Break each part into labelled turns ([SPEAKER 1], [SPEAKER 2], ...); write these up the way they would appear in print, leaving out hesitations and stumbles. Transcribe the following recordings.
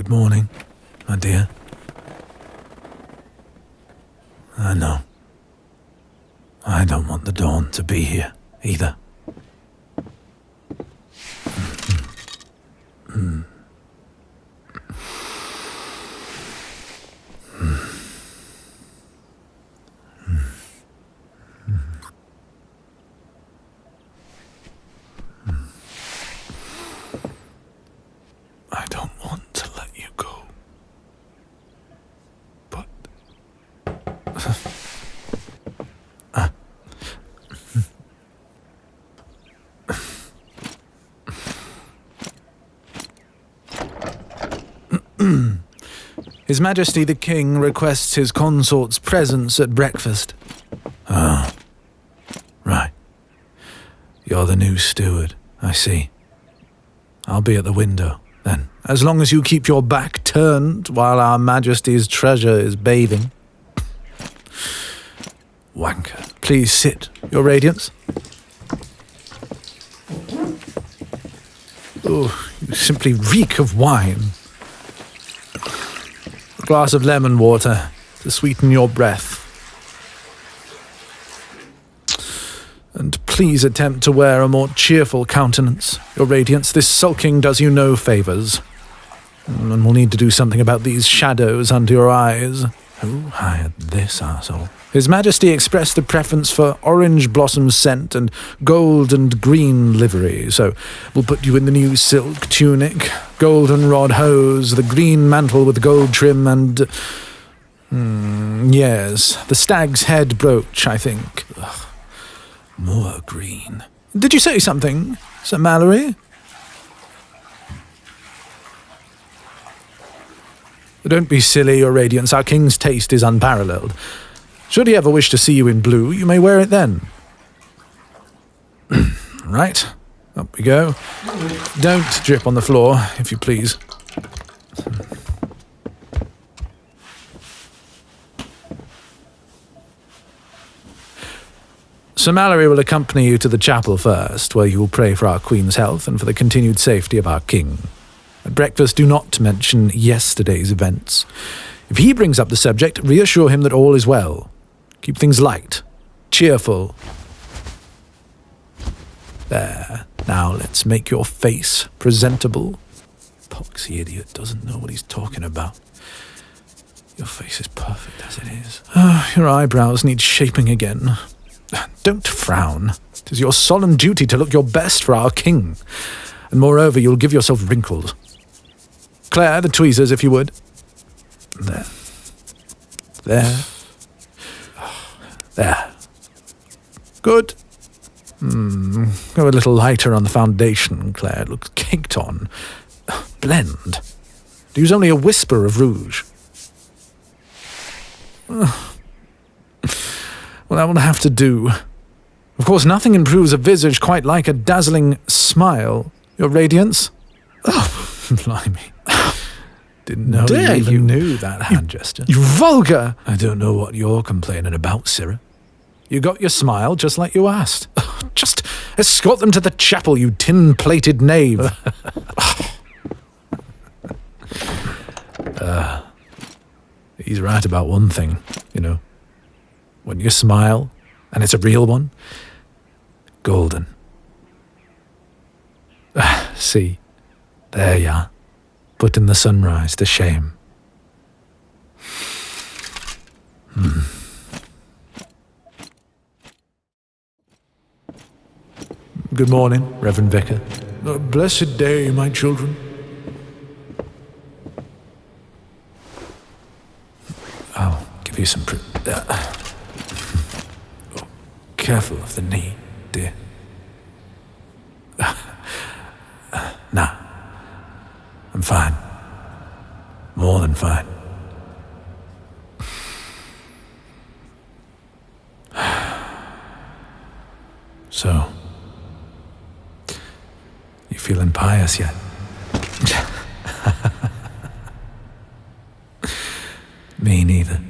[SPEAKER 1] Good morning, my dear. I know. I don't want the dawn to be here, either. I don't want to let you go. But... His Majesty the King requests his consort's presence at breakfast. Ah, right. You're the new steward, I see. I'll be at the window, then, as long as you keep your back turned while our Majesty's treasure is bathing. Wanker. Please sit, Your Radiance. Oh, you simply reek of wine. A glass of lemon water to sweeten your breath. And please attempt to wear a more cheerful countenance, Your Radiance. This sulking does you no favours. And we'll need to do something about these shadows under your eyes. Who hired this arsehole? His Majesty expressed a preference for orange blossom scent and gold and green livery, so we'll put you in the new silk tunic, goldenrod hose, the green mantle with gold trim, and... yes, the stag's head brooch, I think. Ugh. More green. Did you say something, Sir Mallory? Don't be silly, Your Radiance. Our king's taste is unparalleled. Should he ever wish to see you in blue, you may wear it then. Right, up we go. Don't drip on the floor, if you please. Sir Mallory will accompany you to the chapel first, where you will pray for our Queen's health and for the continued safety of our King. At breakfast, do not mention yesterday's events. If he brings up the subject, reassure him that all is well. Keep things light, cheerful. There. Now let's make your face presentable. Poxy idiot doesn't know what he's talking about. Your face is perfect as it is. Your eyebrows need shaping again. Don't frown. It is your solemn duty to look your best for our king. And moreover, you'll give yourself wrinkles. Claire, the tweezers, if you would. There. There. There. Good. Go a little lighter on the foundation, Claire. It looks caked on. Blend. Use only a whisper of rouge. Well, that will have to do. Of course, nothing improves a visage quite like a dazzling smile. Your Radiance? Oh, blimey. Didn't know you even knew that hand gesture. You vulgar! I don't know what you're complaining about, Sirrah. You got your smile just like you asked. Just escort them to the chapel, you tin-plated knave. He's right about one thing, you know. When you smile, and it's a real one, golden. See, there you are, putting the sunrise to shame. Good morning, Reverend Vicar. A blessed day, my children. I'll give you some... Careful of the knee, dear. Nah, I'm fine. More than fine. So, you feeling pious yet? Me neither.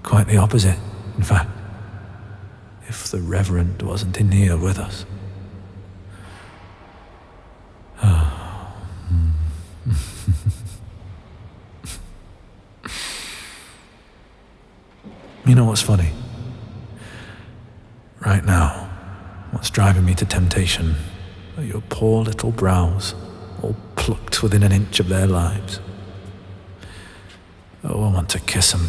[SPEAKER 1] Quite the opposite, in fact. If the Reverend wasn't in here with us. You know what's funny? Right now, what's driving me to temptation are your poor little brows, all plucked within an inch of their lives. Oh, I want to kiss them.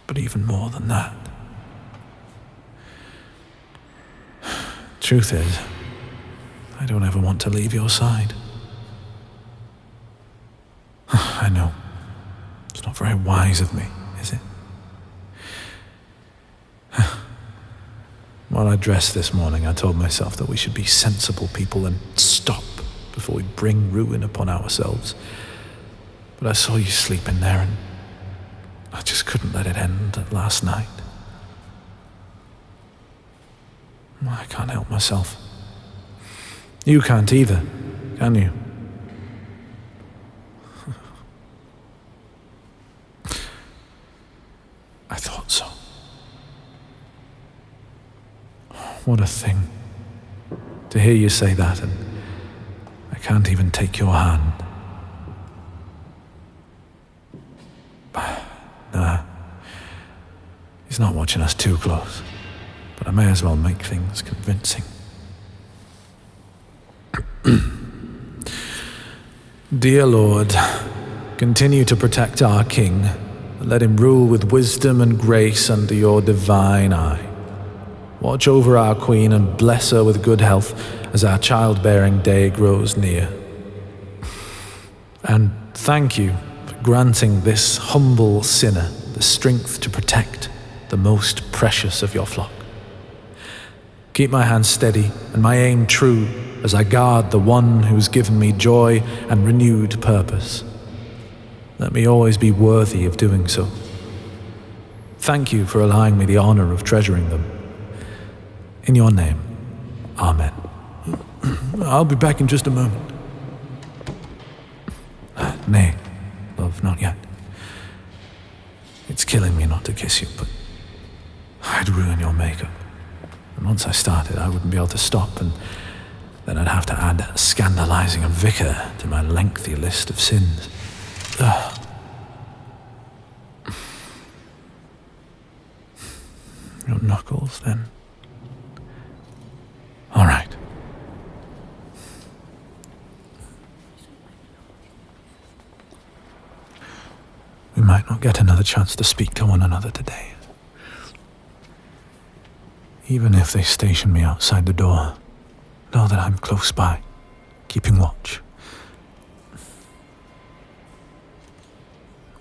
[SPEAKER 1] But even more than that, truth is, I don't ever want to leave your side. I know, it's not very wise of me, is it? While I dressed this morning, I told myself that we should be sensible people and stop before we bring ruin upon ourselves. But I saw you sleeping there and I just couldn't let it end at last night. I can't help myself. You can't either, can you? I thought so. What a thing. To hear you say that, and I can't even take your hand. Nah. He's not watching us too close, but I may as well make things convincing. Dear Lord, continue to protect our King. Let him rule with wisdom and grace under your divine eye. Watch over our Queen and bless her with good health as our childbearing day grows near. And thank you for granting this humble sinner the strength to protect the most precious of your flock. Keep my hand steady and my aim true as I guard the one who's given me joy and renewed purpose. Let me always be worthy of doing so. Thank you for allowing me the honor of treasuring them. In your name, Amen. I'll be back in just a moment. Nay, love, not yet. It's killing me not to kiss you, but I'd ruin your makeup. And once I started, I wouldn't be able to stop, and then I'd have to add scandalizing a vicar to my lengthy list of sins. Ugh. Your knuckles, then. All right. We might not get another chance to speak to one another today. Even if they station me outside the door, know that I'm close by, keeping watch.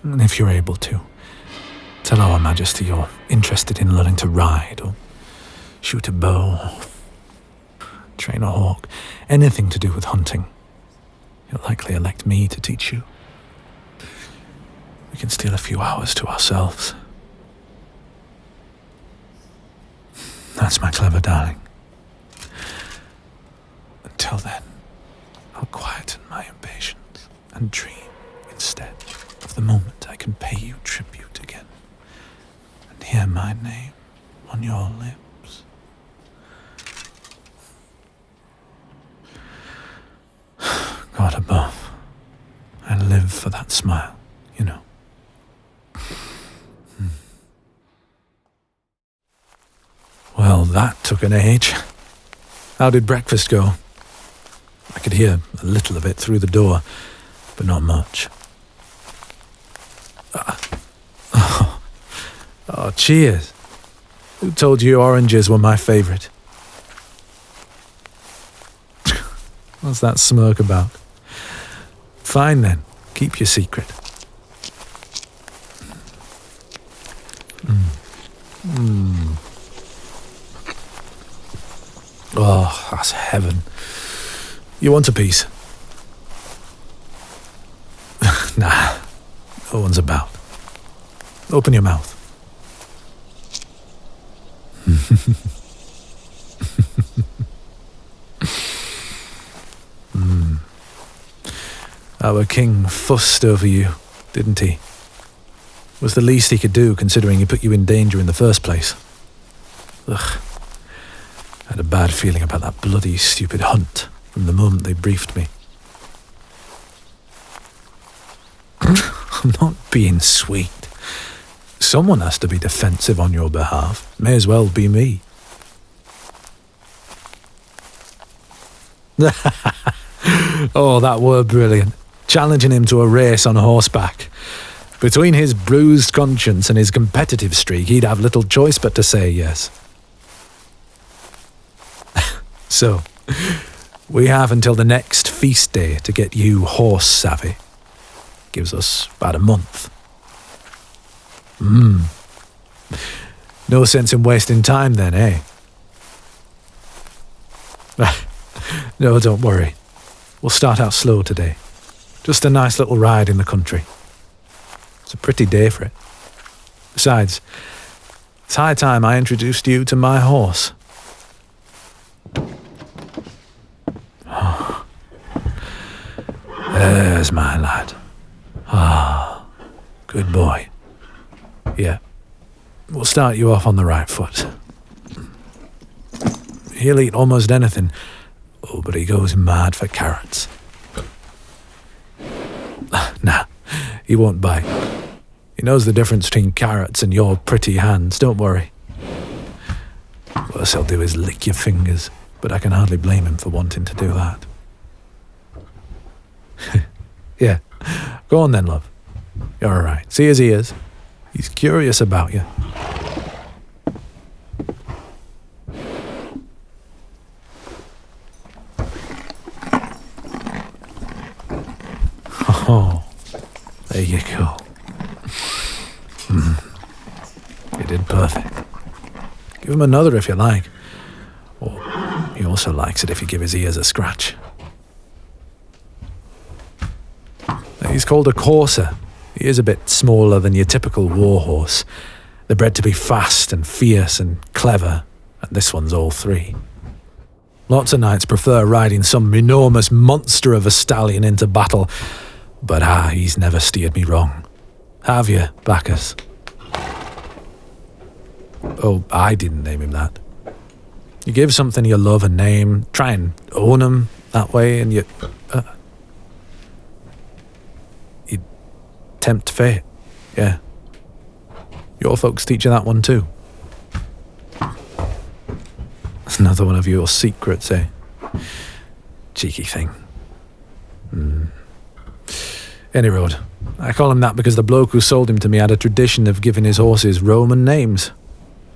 [SPEAKER 1] And if you're able to, tell our Majesty you're interested in learning to ride or shoot a bow, train a hawk, anything to do with hunting. He'll likely elect me to teach you. We can steal a few hours to ourselves. That's my clever darling. Until then, I'll quieten my impatience and dream instead of the moment I can pay you tribute again and hear my name on your lips. God above, I live for that smile, you know. Well, that took an age. How did breakfast go? I could hear a little of it through the door, but not much. Oh, cheers. Who told you oranges were my favourite? What's that smirk about? Fine then, keep your secret. Oh, that's heaven. You want a piece? Nah, no one's about. Open your mouth. Our king fussed over you, didn't he? Was the least he could do, considering he put you in danger in the first place. Ugh. I had a bad feeling about that bloody stupid hunt from the moment they briefed me. I'm not being sweet. Someone has to be defensive on your behalf. May as well be me. Oh, that were brilliant. Challenging him to a race on horseback. Between his bruised conscience and his competitive streak, he'd have little choice but to say yes. So, we have until the next feast day to get you horse savvy. Gives us about a month. No sense in wasting time then, eh? No, don't worry. We'll start out slow today. Just a nice little ride in the country. It's a pretty day for it. Besides, it's high time I introduced you to my horse. There's my lad. Ah, good boy. Yeah, we'll start you off on the right foot. He'll eat almost anything. Oh, but he goes mad for carrots. Nah, he won't bite. He knows the difference between carrots and your pretty hands, don't worry. Worst he'll do is lick your fingers, but I can hardly blame him for wanting to do that. Yeah, go on then, love. You're all right. See his ears. He's curious about you. Oh, there you go. You did perfect. Give him another if you like. Or he also likes it if you give his ears a scratch. He's called a courser. He is a bit smaller than your typical warhorse. They're bred to be fast and fierce and clever, and this one's all three. Lots of knights prefer riding some enormous monster of a stallion into battle, but he's never steered me wrong. Have you, Bacchus? Oh, I didn't name him that. You give something you love a name, try and own him that way, and you tempt fate. Yeah. Your folks teach you that one too. That's another one of your secrets, eh? Cheeky thing. Any road. I call him that because the bloke who sold him to me had a tradition of giving his horses Roman names.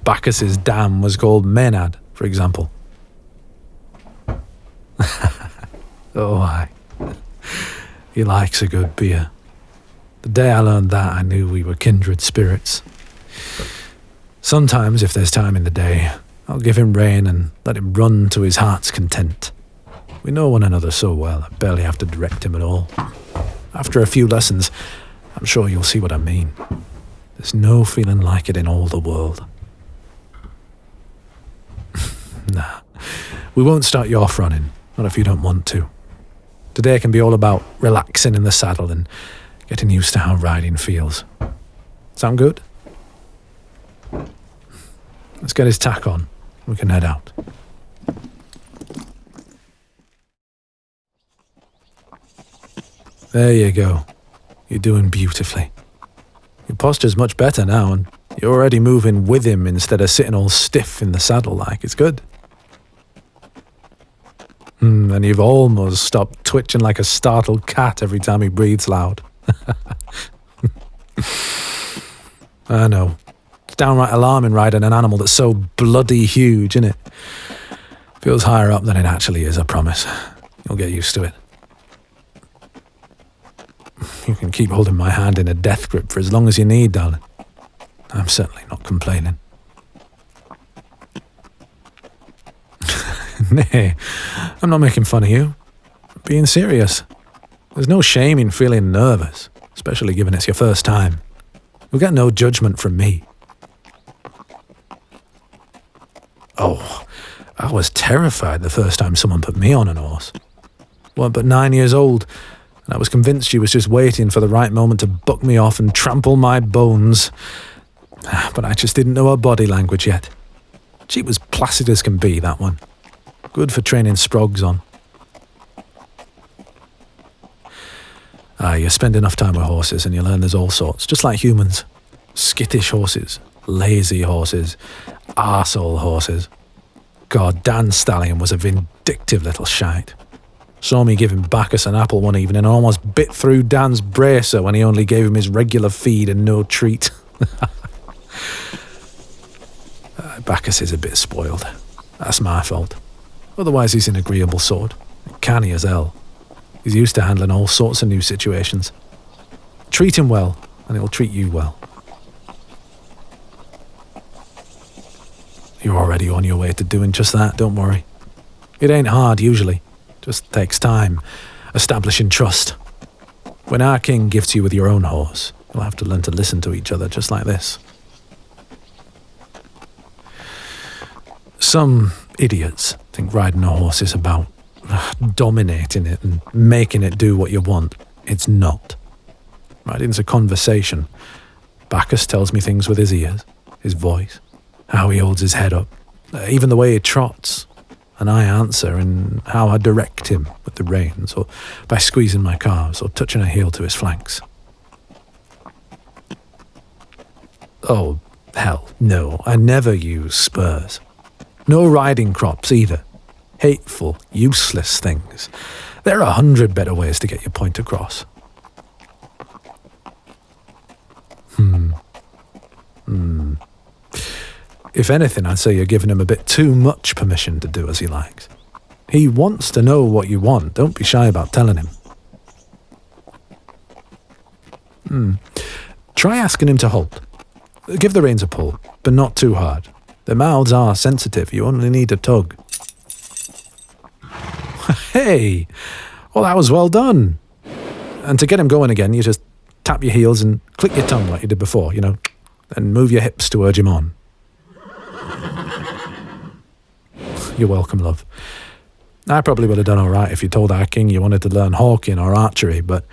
[SPEAKER 1] Bacchus's dam was called Maenad, for example. Oh, aye. He likes a good beer. The day I learned that, I knew we were kindred spirits. Sometimes, if there's time in the day, I'll give him rein and let him run to his heart's content. We know one another so well, I barely have to direct him at all. After a few lessons, I'm sure you'll see what I mean. There's no feeling like it in all the world. Nah, we won't start you off running, not if you don't want to. Today can be all about relaxing in the saddle and getting used to how riding feels. Sound good? Let's get his tack on. We can head out. There you go. You're doing beautifully. Your posture's much better now, and you're already moving with him instead of sitting all stiff in the saddle like. It's good. And you've almost stopped twitching like a startled cat every time he breathes loud. I know. It's downright alarming riding an animal that's so bloody huge, innit? Feels higher up than it actually is, I promise. You'll get used to it. You can keep holding my hand in a death grip for as long as you need, darling. I'm certainly not complaining. Nay, I'm not making fun of you. I'm being serious. There's no shame in feeling nervous, especially given it's your first time. You'll get no judgment from me. Oh, I was terrified the first time someone put me on an horse. Well, but 9 years old, and I was convinced she was just waiting for the right moment to buck me off and trample my bones. But I just didn't know her body language yet. She was placid as can be, that one. Good for training sprogs on. You spend enough time with horses and you learn there's all sorts, just like humans. Skittish horses, lazy horses, arsehole horses. God, Dan's stallion was a vindictive little shite. Saw me giving Bacchus an apple one evening and almost bit through Dan's bracer when he only gave him his regular feed and no treat. Bacchus is a bit spoiled. That's my fault. Otherwise he's an agreeable sort. Canny as hell. He's used to handling all sorts of new situations. Treat him well, and he'll treat you well. You're already on your way to doing just that, don't worry. It ain't hard, usually. Just takes time, establishing trust. When our king gifts you with your own horse, you'll have to learn to listen to each other just like this. Some idiots think riding a horse is about dominating it and making it do what you want. It's not. Riding's a conversation. Bacchus tells me things with his ears, his voice, how he holds his head up, even the way he trots. And I answer in how I direct him with the reins, or by squeezing my calves, or touching a heel to his flanks. Oh, hell, no, I never use spurs. No riding crops either. Hateful, useless things. There are 100 better ways to get your point across. If anything, I'd say you're giving him a bit too much permission to do as he likes. He wants to know what you want. Don't be shy about telling him. Try asking him to halt. Give the reins a pull, but not too hard. Their mouths are sensitive. You only need a tug. Hey! Well, that was well done. And to get him going again, you just tap your heels and click your tongue like you did before, and move your hips to urge him on. You're welcome, love. I probably would have done all right if you told our king you wanted to learn hawking or archery, but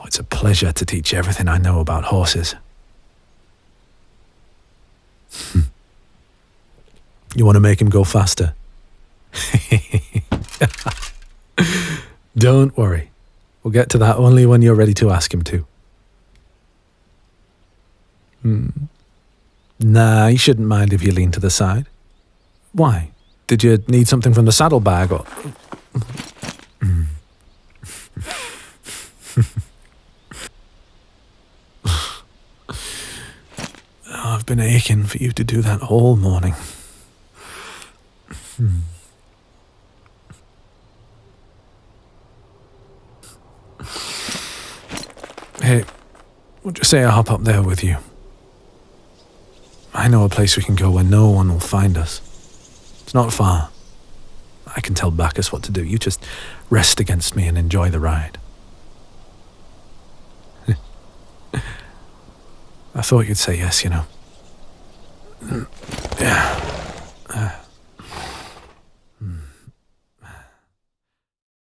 [SPEAKER 1] it's a pleasure to teach you everything I know about horses. You want to make him go faster? Don't worry. We'll get to that only when you're ready to ask him to. Nah, he shouldn't mind if you lean to the side. Why? Did you need something from the saddlebag or... I've been aching for you to do that all morning. Hey, would you say I hop up there with you? I know a place we can go where no one will find us. It's not far. I can tell Bacchus what to do. You just rest against me and enjoy the ride. I thought you'd say yes, Yeah.